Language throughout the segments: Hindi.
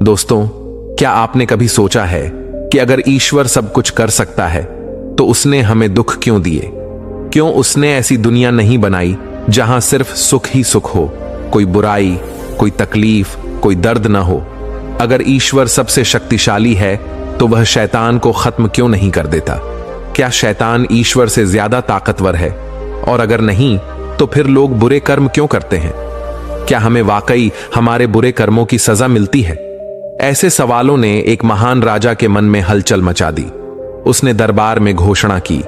दोस्तों, क्या आपने कभी सोचा है कि अगर ईश्वर सब कुछ कर सकता है तो उसने हमें दुख क्यों दिए? क्यों उसने ऐसी दुनिया नहीं बनाई जहां सिर्फ सुख ही सुख हो, कोई बुराई, कोई तकलीफ, कोई दर्द ना हो? अगर ईश्वर सबसे शक्तिशाली है तो वह शैतान को खत्म क्यों नहीं कर देता? क्या शैतान ईश्वर से ज्यादा ताकतवर है? और अगर नहीं, तो फिर लोग बुरे कर्म क्यों करते हैं? क्या हमें वाकई हमारे बुरे कर्मों की सजा मिलती है? ऐसे सवालों ने एक महान राजा के मन में हलचल मचा दी। उसने दरबार में घोषणा की,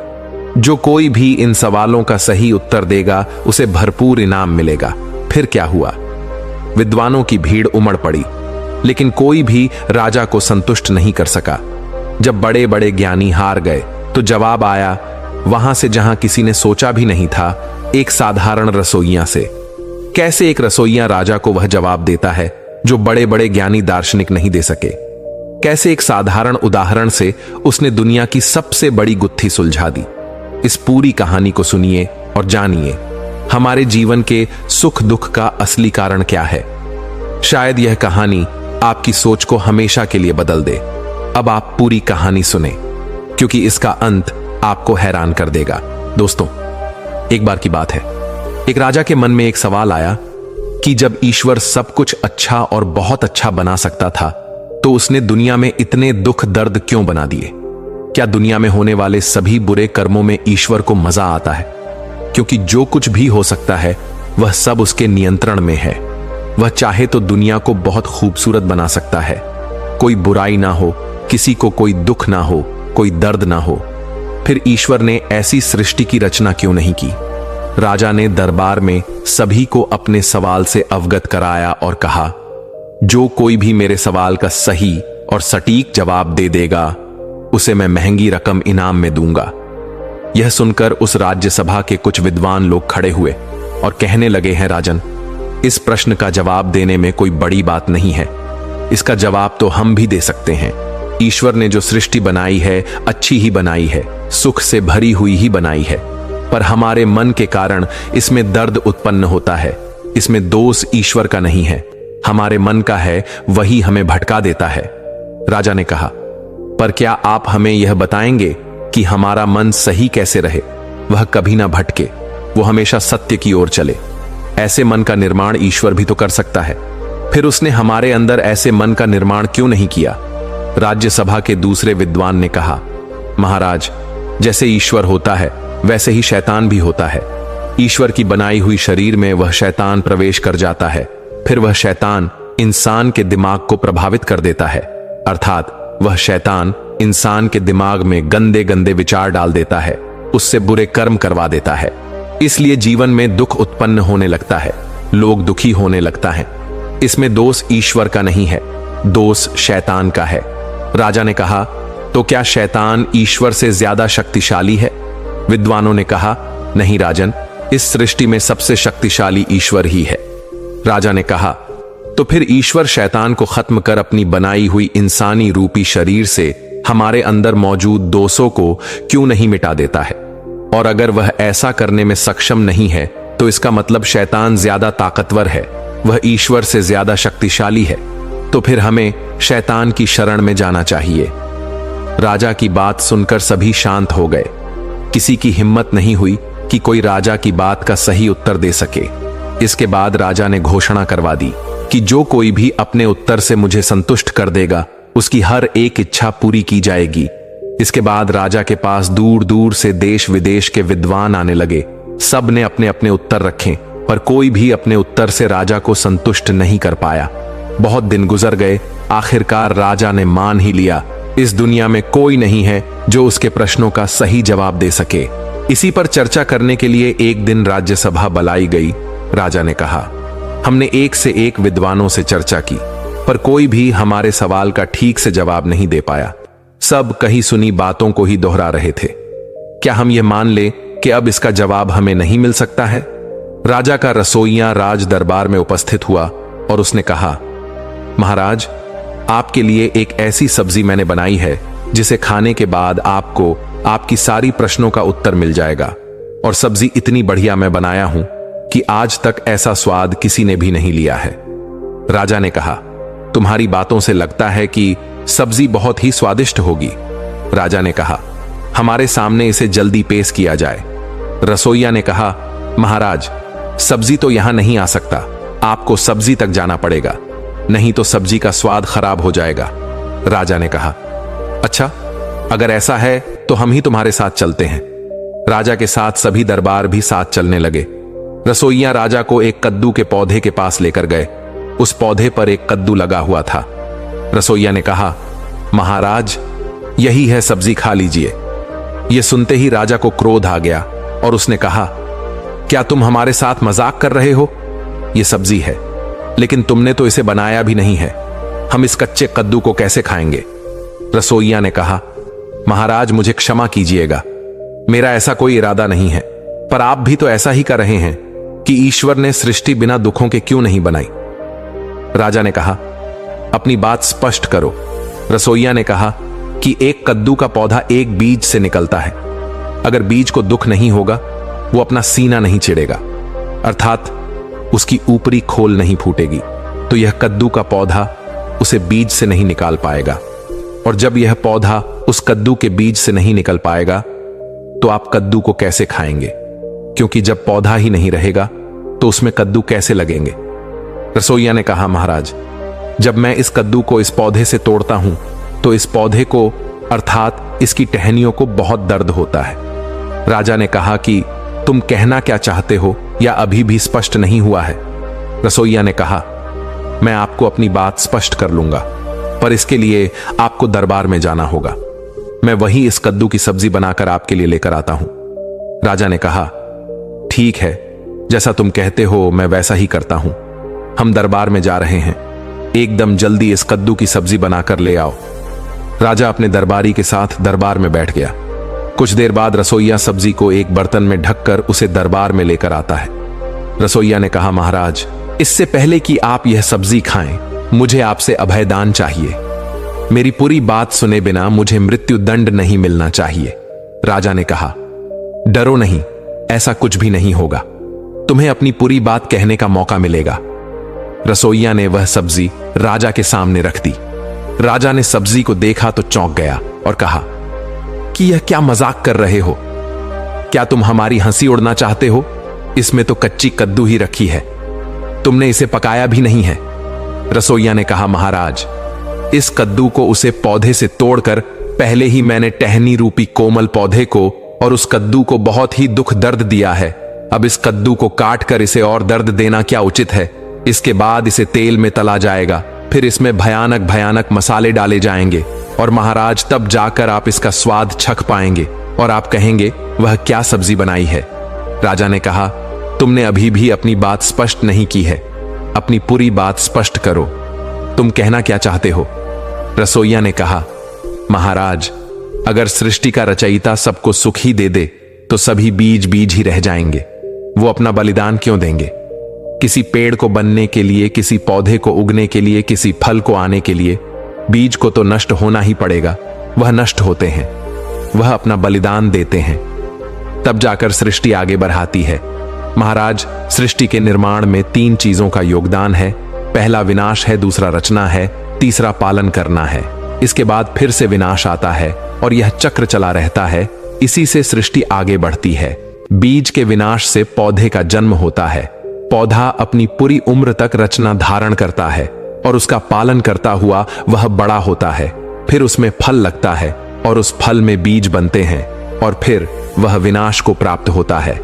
जो कोई भी इन सवालों का सही उत्तर देगा उसे भरपूर इनाम मिलेगा। फिर क्या हुआ? विद्वानों की भीड़ उमड़ पड़ी, लेकिन कोई भी राजा को संतुष्ट नहीं कर सका। जब बड़े बड़े ज्ञानी हार गए तो जवाब आया वहां से जहां किसी ने सोचा भी नहीं था, एक साधारण रसोइया से। कैसे एक रसोइया राजा को वह जवाब देता है जो बड़े बड़े ज्ञानी दार्शनिक नहीं दे सके? कैसे एक साधारण उदाहरण से उसने दुनिया की सबसे बड़ी गुत्थी सुलझा दी? इस पूरी कहानी को सुनिए और जानिए हमारे जीवन के सुख दुख का असली कारण क्या है। शायद यह कहानी आपकी सोच को हमेशा के लिए बदल दे। अब आप पूरी कहानी सुने, क्योंकि इसका अंत आपको हैरान कर देगा। दोस्तों, एक बार की बात है, एक राजा के मन में एक सवाल आया कि जब ईश्वर सब कुछ अच्छा और बहुत अच्छा बना सकता था तो उसने दुनिया में इतने दुख दर्द क्यों बना दिए? क्या दुनिया में होने वाले सभी बुरे कर्मों में ईश्वर को मजा आता है? क्योंकि जो कुछ भी हो सकता है वह सब उसके नियंत्रण में है। वह चाहे तो दुनिया को बहुत खूबसूरत बना सकता है, कोई बुराई ना हो, किसी को कोई दुख ना हो, कोई दर्द ना हो। फिर ईश्वर ने ऐसी सृष्टि की रचना क्यों नहीं की? राजा ने दरबार में सभी को अपने सवाल से अवगत कराया और कहा, जो कोई भी मेरे सवाल का सही और सटीक जवाब दे देगा उसे मैं महंगी रकम इनाम में दूंगा। यह सुनकर उस राज्यसभा के कुछ विद्वान लोग खड़े हुए और कहने लगे हैं, राजन, इस प्रश्न का जवाब देने में कोई बड़ी बात नहीं है। इसका जवाब तो हम भी दे सकते हैं। ईश्वर ने जो सृष्टि बनाई है अच्छी ही बनाई है, सुख से भरी हुई ही बनाई है, पर हमारे मन के कारण इसमें दर्द उत्पन्न होता है। इसमें दोष ईश्वर का नहीं है, हमारे मन का है, वही हमें भटका देता है। राजा ने कहा, पर क्या आप हमें यह बताएंगे कि हमारा मन सही कैसे रहे, वह कभी ना भटके, वो हमेशा सत्य की ओर चले? ऐसे मन का निर्माण ईश्वर भी तो कर सकता है। फिर उसने हमारे अंदर ऐसे मन का निर्माण क्यों नहीं किया? राज्यसभा के दूसरे विद्वान ने कहा, महाराज, जैसे ईश्वर होता है वैसे ही शैतान भी होता है। ईश्वर की बनाई हुई शरीर में वह शैतान प्रवेश कर जाता है, फिर वह शैतान इंसान के दिमाग को प्रभावित कर देता है, अर्थात वह शैतान इंसान के दिमाग में गंदे गंदे विचार डाल देता है, उससे बुरे कर्म करवा देता है। इसलिए जीवन में दुख उत्पन्न होने लगता है, लोग दुखी होने लगता है। इसमें दोष ईश्वर का नहीं है, दोष शैतान का है। राजा ने कहा, तो क्या शैतान ईश्वर से ज्यादा शक्तिशाली है? विद्वानों ने कहा, नहीं राजन, इस सृष्टि में सबसे शक्तिशाली ईश्वर ही है। राजा ने कहा, तो फिर ईश्वर शैतान को खत्म कर अपनी बनाई हुई इंसानी रूपी शरीर से हमारे अंदर मौजूद दोषों को क्यों नहीं मिटा देता है? और अगर वह ऐसा करने में सक्षम नहीं है तो इसका मतलब शैतान ज्यादा ताकतवर है, वह ईश्वर से ज्यादा शक्तिशाली है। तो फिर हमें शैतान की शरण में जाना चाहिए। राजा की बात सुनकर सभी शांत हो गए। किसी की हिम्मत नहीं हुई कि कोई राजा की बात का सही उत्तर दे सके। इसके बाद राजा ने घोषणा करवा दी कि जो कोई भी अपने उत्तर से मुझे संतुष्ट कर देगा उसकी हर एक इच्छा पूरी की जाएगी। इसके बाद राजा के पास दूर दूर से देश विदेश के विद्वान आने लगे। सब ने अपने अपने उत्तर रखे, पर कोई भी अपने उत्तर से राजा को संतुष्ट नहीं कर पाया। बहुत दिन गुजर गए, आखिरकार राजा ने मान ही लिया, इस दुनिया में कोई नहीं है जो उसके प्रश्नों का सही जवाब दे सके। इसी पर चर्चा करने के लिए एक दिन राज्यसभा बुलाई गई। राजा ने कहा, हमने एक से एक विद्वानों से चर्चा की, पर कोई भी हमारे सवाल का ठीक से जवाब नहीं दे पाया। सब कही सुनी बातों को ही दोहरा रहे थे। क्या हम यह मान ले कि अब इसका जवाब हमें नहीं मिल सकता है? राजा का रसोइया राज दरबार में उपस्थित हुआ और उसने कहा, महाराज, आपके लिए एक ऐसी सब्जी मैंने बनाई है जिसे खाने के बाद आपको आपकी सारी प्रश्नों का उत्तर मिल जाएगा। और सब्जी इतनी बढ़िया मैं बनाया हूं कि आज तक ऐसा स्वाद किसी ने भी नहीं लिया है। राजा ने कहा, तुम्हारी बातों से लगता है कि सब्जी बहुत ही स्वादिष्ट होगी। राजा ने कहा, हमारे सामने इसे जल्दी पेश किया जाए। रसोइया ने कहा, महाराज, सब्जी तो यहां नहीं आ सकता, आपको सब्जी तक जाना पड़ेगा, नहीं तो सब्जी का स्वाद खराब हो जाएगा। राजा ने कहा, अच्छा, अगर ऐसा है तो हम ही तुम्हारे साथ चलते हैं। राजा के साथ सभी दरबार भी साथ चलने लगे। रसोइया राजा को एक कद्दू के पौधे के पास लेकर गए। उस पौधे पर एक कद्दू लगा हुआ था। रसोइया ने कहा, महाराज, यही है सब्जी, खा लीजिए। यह सुनते ही राजा को क्रोध आ गया और उसने कहा, क्या तुम हमारे साथ मजाक कर रहे हो? यह सब्जी है, लेकिन तुमने तो इसे बनाया भी नहीं है। हम इस कच्चे कद्दू को कैसे खाएंगे? रसोइया ने कहा, महाराज, मुझे क्षमा कीजिएगा, मेरा ऐसा कोई इरादा नहीं है, पर आप भी तो ऐसा ही कर रहे हैं कि ईश्वर ने सृष्टि बिना दुखों के क्यों नहीं बनाई? राजा ने कहा, अपनी बात स्पष्ट करो। रसोइया ने कहा कि एक कद्दू का पौधा एक बीज से निकलता है। अगर बीज को दुख नहीं होगा, वो अपना सीना नहीं चिढ़ेगा, अर्थात उसकी ऊपरी खोल नहीं फूटेगी, तो यह कद्दू का पौधा उसे बीज से नहीं निकाल पाएगा। और जब यह पौधा उस कद्दू के बीज से नहीं निकल पाएगा, तो आप कद्दू को कैसे खाएंगे? क्योंकि जब पौधा ही नहीं रहेगा तो उसमें कद्दू कैसे लगेंगे? रसोइया ने कहा, महाराज, जब मैं इस कद्दू को इस पौधे से तोड़ता हूं तो इस पौधे को, अर्थात इसकी टहनियों को, बहुत दर्द होता है। राजा ने कहा कि तुम कहना क्या चाहते हो, या अभी भी स्पष्ट नहीं हुआ है? रसोइया ने कहा, मैं आपको अपनी बात स्पष्ट कर लूंगा, पर इसके लिए आपको दरबार में जाना होगा। मैं वही इस कद्दू की सब्जी बनाकर आपके लिए लेकर आता हूं। राजा ने कहा, ठीक है, जैसा तुम कहते हो मैं वैसा ही करता हूं। हम दरबार में जा रहे हैं, एकदम जल्दी इस कद्दू की सब्जी बनाकर ले आओ। राजा अपने दरबारी के साथ दरबार में बैठ गया। कुछ देर बाद रसोइया सब्जी को एक बर्तन में ढककर उसे दरबार में लेकर आता है। रसोइया ने कहा, महाराज, इससे पहले कि आप यह सब्जी खाएं, मुझे आपसे अभयदान चाहिए। मेरी पूरी बात सुने बिना मुझे मृत्यु दंड नहीं मिलना चाहिए। राजा ने कहा, डरो नहीं, ऐसा कुछ भी नहीं होगा, तुम्हें अपनी पूरी बात कहने का मौका मिलेगा। रसोइया ने वह सब्जी राजा के सामने रख दी। राजा ने सब्जी को देखा तो चौंक गया और कहा कि यह क्या मजाक कर रहे हो? क्या तुम हमारी हंसी उड़ना चाहते हो? इसमें तो कच्ची कद्दू ही रखी है, तुमने इसे पकाया भी नहीं है। रसोइया ने कहा, महाराज, इस कद्दू को उसे पौधे से तोड़कर पहले ही मैंने टहनी रूपी कोमल पौधे को और उस कद्दू को बहुत ही दुख दर्द दिया है। अब इस कद्दू को काट कर इसे और दर्द देना क्या उचित है? इसके बाद इसे तेल में तला जाएगा, फिर इसमें भयानक भयानक मसाले डाले जाएंगे और महाराज, तब जाकर आप इसका स्वाद चख पाएंगे और आप कहेंगे, वह क्या सब्जी बनाई है। राजा ने कहा, तुमने अभी भी अपनी बात स्पष्ट नहीं की है, अपनी पूरी बात स्पष्ट करो, तुम कहना क्या चाहते हो? रसोइया ने कहा, महाराज, अगर सृष्टि का रचयिता सबको सुख ही दे दे तो सभी बीज बीज ही रह जाएंगे। वो अपना बलिदान क्यों देंगे? किसी पेड़ को बनने के लिए, किसी पौधे को उगने के लिए, किसी फल को आने के लिए बीज को तो नष्ट होना ही पड़ेगा। वह नष्ट होते हैं, वह अपना बलिदान देते हैं, तब जाकर सृष्टि आगे बढ़ाती है। महाराज, सृष्टि के निर्माण में 3 चीजों का योगदान है। पहला विनाश है, दूसरा रचना है, तीसरा पालन करना है। इसके बाद फिर से विनाश आता है और यह चक्र चला रहता है। इसी से सृष्टि आगे बढ़ती है। बीज के विनाश से पौधे का जन्म होता है। पौधा अपनी पूरी उम्र तक रचना धारण करता है और उसका पालन करता हुआ वह बड़ा होता है। फिर उसमें फल लगता है और उस फल में बीज बनते हैं और फिर वह विनाश को प्राप्त होता है।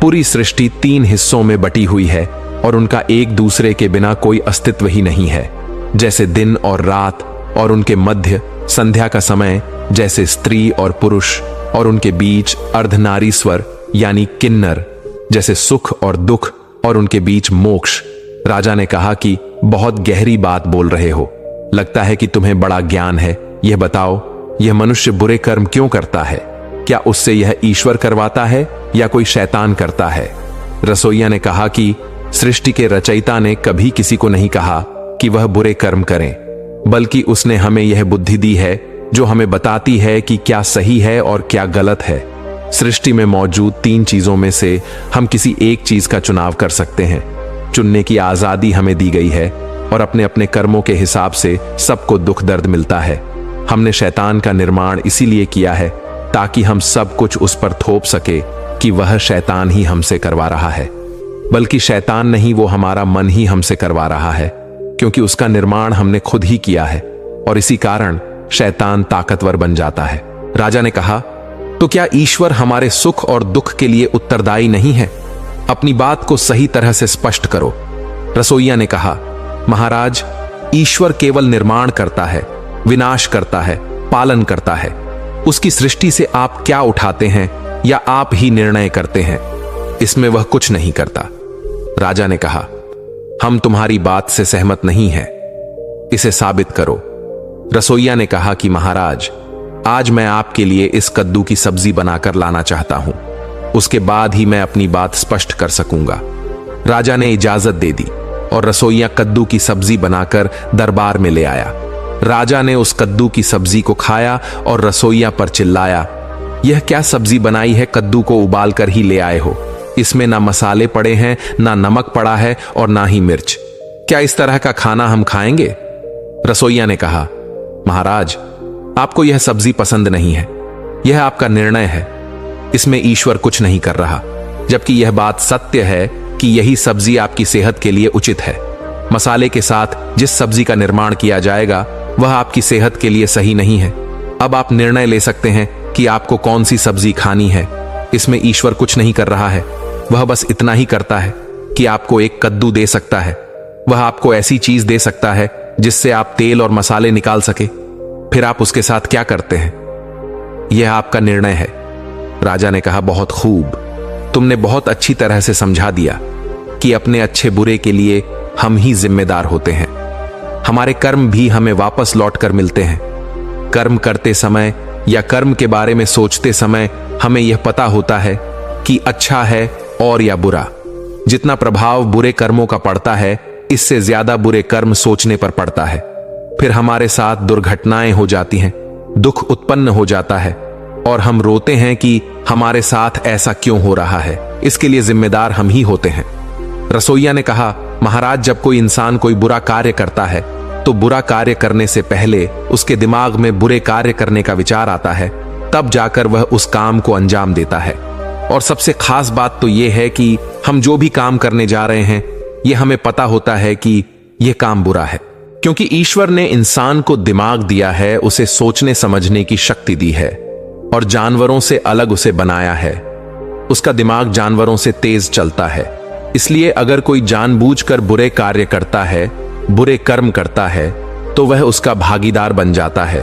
पूरी सृष्टि 3 हिस्सों में बटी हुई है और उनका एक दूसरे के बिना कोई अस्तित्व ही नहीं है। जैसे दिन और रात और उनके मध्य संध्या का समय, जैसे स्त्री और पुरुष और उनके बीच अर्धनारीश्वर यानी किन्नर, जैसे सुख और दुख और उनके बीच मोक्ष। राजा ने कहा कि बहुत गहरी बात बोल रहे हो, लगता है कि तुम्हें बड़ा ज्ञान है। यह बताओ, यह मनुष्य बुरे कर्म क्यों करता है? क्या उससे यह ईश्वर करवाता है या कोई शैतान करता है? रसोइया ने कहा कि सृष्टि के रचयिता ने कभी किसी को नहीं कहा कि वह बुरे कर्म करें, बल्कि उसने हमें यह बुद्धि दी है जो हमें बताती है कि क्या सही है और क्या गलत है। सृष्टि में मौजूद 3 चीजों में से हम किसी एक चीज का चुनाव कर सकते हैं। चुनने की आजादी हमें दी गई है और अपने अपने कर्मों के हिसाब से सबको दुख दर्द मिलता है। हमने शैतान का निर्माण इसीलिए किया है ताकि हम सब कुछ उस पर थोप सके कि वह शैतान ही हमसे करवा रहा है, बल्कि शैतान नहीं, वो हमारा मन ही हमसे करवा रहा है, क्योंकि उसका निर्माण हमने खुद ही किया है और इसी कारण शैतान ताकतवर बन जाता है। राजा ने कहा, तो क्या ईश्वर हमारे सुख और दुख के लिए उत्तरदायी नहीं है? अपनी बात को सही तरह से स्पष्ट करो। रसोइया ने कहा, महाराज, ईश्वर केवल निर्माण करता है, विनाश करता है, पालन करता है। उसकी सृष्टि से आप क्या उठाते हैं या आप ही निर्णय करते हैं, इसमें वह कुछ नहीं करता। राजा ने कहा, हम तुम्हारी बात से सहमत नहीं हैं, इसे साबित करो। रसोइया ने कहा कि महाराज, आज मैं आपके लिए इस कद्दू की सब्जी बनाकर लाना चाहता हूं, उसके बाद ही मैं अपनी बात स्पष्ट कर सकूंगा। राजा ने इजाजत दे दी और रसोइया कद्दू की सब्जी बनाकर दरबार में ले आया। राजा ने उस कद्दू की सब्जी को खाया और रसोइया पर चिल्लाया, यह क्या सब्जी बनाई है? कद्दू को उबाल कर ही ले आए हो, इसमें ना मसाले पड़े हैं, ना नमक पड़ा है और ना ही मिर्च। क्या इस तरह का खाना हम खाएंगे? रसोइया ने कहा, महाराज, आपको यह सब्जी पसंद नहीं है, यह आपका निर्णय है, इसमें ईश्वर कुछ नहीं कर रहा, जबकि यह बात सत्य है कि यही सब्जी आपकी सेहत के लिए उचित है। मसाले के साथ जिस सब्जी का निर्माण किया जाएगा वह आपकी सेहत के लिए सही नहीं है। अब आप निर्णय ले सकते हैं कि आपको कौन सी सब्जी खानी है। इसमें ईश्वर कुछ नहीं कर रहा है, वह बस इतना ही करता है कि आपको एक कद्दू दे सकता है। वह आपको ऐसी चीज दे सकता है जिससे आप तेल और मसाले निकाल सके, फिर आप उसके साथ क्या करते हैं, यह आपका निर्णय है। राजा ने कहा, बहुत खूब, तुमने बहुत अच्छी तरह से समझा दिया कि अपने अच्छे बुरे के लिए हम ही जिम्मेदार होते हैं। हमारे कर्म भी हमें वापस लौट कर मिलते हैं। कर्म करते समय या कर्म के बारे में सोचते समय हमें यह पता होता है कि अच्छा है और या बुरा। जितना प्रभाव बुरे कर्मों का पड़ता है, इससे ज्यादा बुरे कर्म सोचने पर पड़ता है। फिर हमारे साथ दुर्घटनाएं हो जाती हैं, दुख उत्पन्न हो जाता है और हम रोते हैं कि हमारे साथ ऐसा क्यों हो रहा है। इसके लिए जिम्मेदार हम ही होते हैं। रसोइया ने कहा, महाराज, जब कोई इंसान कोई बुरा कार्य करता है तो बुरा कार्य करने से पहले उसके दिमाग में बुरे कार्य करने का विचार आता है, तब जाकर वह उस काम को अंजाम देता है। और सबसे खास बात तो यह है कि हम जो भी काम करने जा रहे हैं, यह हमें पता होता है कि यह काम बुरा है, क्योंकि ईश्वर ने इंसान को दिमाग दिया है, उसे सोचने समझने की शक्ति दी है और जानवरों से अलग उसे बनाया है। उसका दिमाग जानवरों से तेज चलता है। इसलिए अगर कोई जानबूझकर बुरे कार्य करता है, बुरे कर्म करता है, तो वह उसका भागीदार बन जाता है।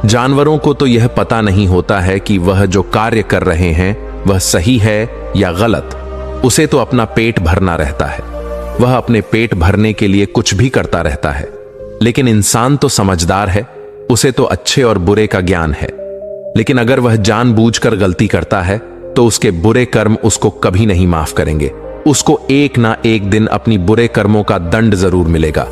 जानवरों को तो यह पता नहीं होता है कि वह जो कार्य कर रहे हैं वह सही है या गलत। उसे तो अपना पेट भरना रहता है, वह अपने पेट भरने के लिए कुछ भी करता रहता है। लेकिन इंसान तो समझदार है, उसे तो अच्छे और बुरे का ज्ञान है। लेकिन अगर वह जानबूझकर गलती करता है तो उसके बुरे कर्म उसको कभी नहीं माफ करेंगे। उसको एक ना एक दिन अपनी बुरे कर्मों का दंड जरूर मिलेगा।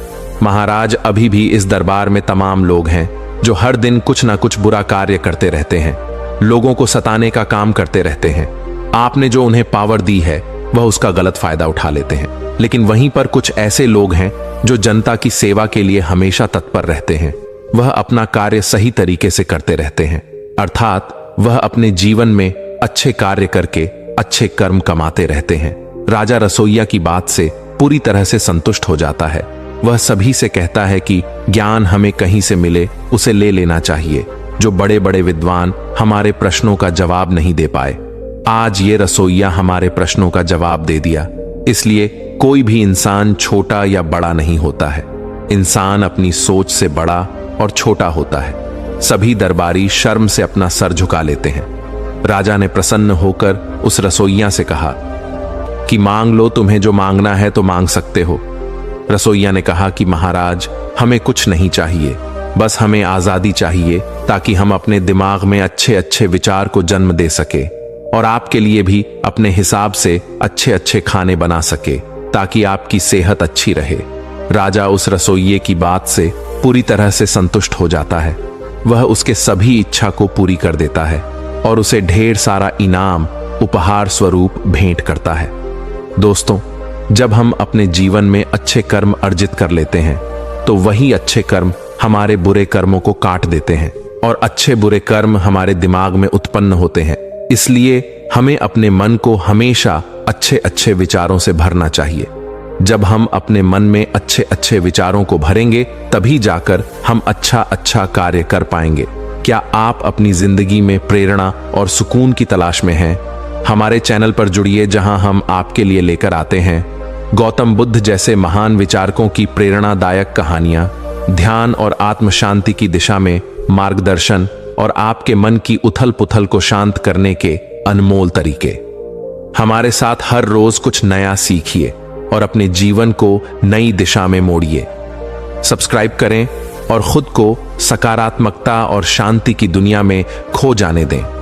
महाराज, अभी भी इस दरबार में तमाम लोग हैं जो हर दिन कुछ ना कुछ बुरा कार्य करते रहते हैं, लोगों को सताने का काम करते रहते हैं। आपने जो उन्हें पावर दी है वह उसका गलत फायदा उठा लेते हैं। लेकिन वहीं पर कुछ ऐसे लोग हैं जो जनता की सेवा के लिए हमेशा तत्पर रहते हैं। वह अपना कार्य सही तरीके से करते रहते हैं, अर्थात वह अपने जीवन में अच्छे कार्य करके अच्छे कर्म कमाते रहते हैं। राजा रसोइया की बात से पूरी तरह से संतुष्ट हो जाता है। वह सभी से कहता है कि ज्ञान हमें कहीं से मिले उसे ले लेना चाहिए। जो बड़े बड़े विद्वान हमारे प्रश्नों का जवाब नहीं दे पाए, आज ये रसोइया हमारे प्रश्नों का जवाब दे दिया। इसलिए कोई भी इंसान छोटा या बड़ा नहीं होता है, इंसान अपनी सोच से बड़ा और छोटा होता है। सभी दरबारी शर्म से अपना सर झुका लेते हैं। राजा ने प्रसन्न होकर उस रसोइया से कहा कि मांग लो, तुम्हें जो मांगना है तो मांग सकते हो। रसोइया ने कहा कि महाराज, हमें कुछ नहीं चाहिए, बस हमें आजादी चाहिए ताकि हम अपने दिमाग में अच्छे अच्छे विचार को जन्म दे सके और आपके लिए भी अपने हिसाब से अच्छे अच्छे खाने बना सके ताकि आपकी सेहत अच्छी रहे। राजा उस रसोइये की बात से पूरी तरह से संतुष्ट हो जाता है। वह उसके सभी इच्छा को पूरी कर देता है और उसे ढेर सारा इनाम उपहार स्वरूप भेंट करता है। दोस्तों, जब हम अपने जीवन में अच्छे कर्म अर्जित कर लेते हैं तो वही अच्छे कर्म हमारे बुरे कर्मों को काट देते हैं और अच्छे बुरे कर्म हमारे दिमाग में उत्पन्न होते हैं। इसलिए हमें अपने मन को हमेशा अच्छे अच्छे विचारों से भरना चाहिए। जब हम अपने मन में अच्छे अच्छे विचारों को भरेंगे तभी जाकर हम अच्छा अच्छा कार्य कर पाएंगे। क्या आप अपनी जिंदगी में प्रेरणा और सुकून की तलाश में हैं? हमारे चैनल पर जुड़िए, जहां हम आपके लिए लेकर आते हैं गौतम बुद्ध जैसे महान विचारकों की प्रेरणादायक कहानियां, ध्यान और आत्म शांति की दिशा में मार्गदर्शन और आपके मन की उथल पुथल को शांत करने के अनमोल तरीके। हमारे साथ हर रोज कुछ नया सीखिए और अपने जीवन को नई दिशा में मोड़िए। सब्सक्राइब करें और खुद को सकारात्मकता और शांति की दुनिया में खो जाने दें।